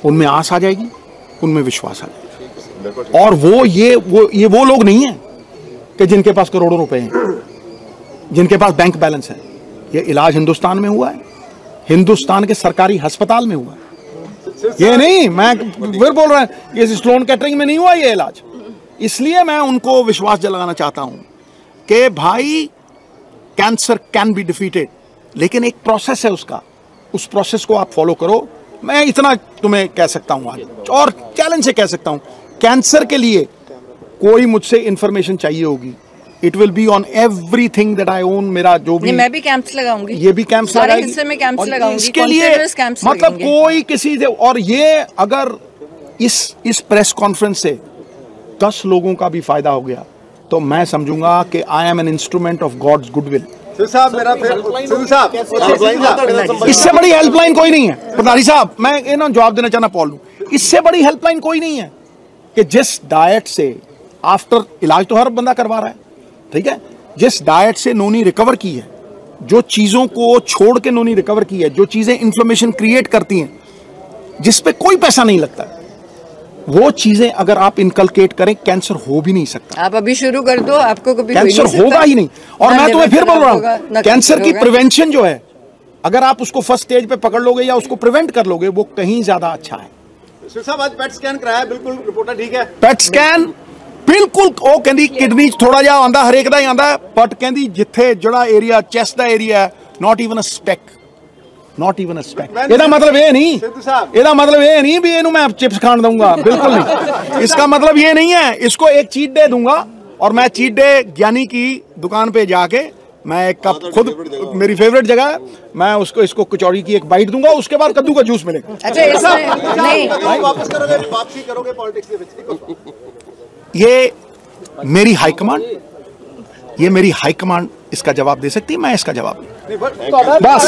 उनमें आस आ जाएगी, उनमें विश्वास आ जाएगा। और वो लोग नहीं है कि जिनके पास करोड़ों रुपए हैं, जिनके पास बैंक बैलेंस है। ये इलाज हिंदुस्तान में हुआ है, हिंदुस्तान के सरकारी अस्पताल में हुआ है, ये नहीं मैं फिर बोल रहा है, ये स्लोन कैटरिंग में नहीं हुआ ये इलाज। इसलिए मैं उनको विश्वास दिलाना चाहता हूं कि भाई कैंसर कैन बी डिफीटेड, लेकिन एक प्रोसेस है उसका, उस प्रोसेस को आप फॉलो करो। मैं इतना तुम्हें कह सकता हूं आज, और चैलेंज से कह सकता हूं, कैंसर के लिए कोई मुझसे इंफॉर्मेशन चाहिए होगी, it will be on everything that I own. मेरा जो भी, मैं भी कैंप्स लगाऊंगी, ये भी कैंप्स लगाएगी, हिस्से में कैंप्स लगाऊंगी इसके लिए, मतलब कोई किसी से। और ये अगर इस प्रेस कॉन्फ्रेंस से 10 लोगों का भी फायदा हो गया तो मैं समझूंगा कि I am an instrument of God's goodwill. इससे बड़ी हेल्पलाइन कोई नहीं है प्रधानी साहब, मैं इन्होंने जवाब देना चाहना पॉल, इससे बड़ी हेल्पलाइन कोई नहीं है कि जिस डाइट से आफ्टर इलाज तो हर बंदा करवा रहा है, ठीक है, जिस डाइट से नोनी रिकवर की है, जो चीजों को छोड़ के नोनी रिकवर की है, जो चीजें इन्फ्लेमेशन क्रिएट करती हैं, जिस पे कोई पैसा नहीं लगता, वो चीजें अगर आप इनकलकेट करें, कैंसर हो भी नहीं सकता। आप अभी शुरू कर दो, आपको कभी कैंसर होगा ही नहीं। और मैं तुम्हें फिर बोल रहा हूं, कैंसर की प्रिवेंशन जो है, अगर आप उसको फर्स्ट स्टेज पे पकड़ लोगे या उसको प्रिवेंट कर लोगे, वो कहीं ज्यादा अच्छा है। साहब आज पेट स्कैन कराया, बिल्कुल रिपोर्ट ठीक है, पेट स्कैन बिल्कुल, वो कहती किडनी थोड़ा जा आंदा, हरेक दा ही आंदा, बट कहती जिथे जड़ा एरिया चेस्ट दा एरिया है, not even a speck, not even a speck. ਇਹਦਾ मतलब ये नहीं, ਇਹਦਾ मतलब ये नहीं भी इन्हों मैं चिप्स खान दूंगा, बिल्कुल नहीं। इसका मतलब ये नहीं है, इसको एक चीट डे दूंगा, और मैं चीट डे ज्ञानी की दुकान पे जाके मैं एक कप, खुद मेरी फेवरेट जगह है, मैं उसको इसको कचौड़ी की एक बाइट दूंगा, उसके बाद कद्दू का जूस मिलेगा। अच्छा इसमें नहीं वापस करोगे, वापसी करोगे पॉलिटिक्स के विच? ये मेरी हाईकमांड, ये मेरी हाईकमांड इसका जवाब दे सकती है, मैं इसका जवाब नहीं। बस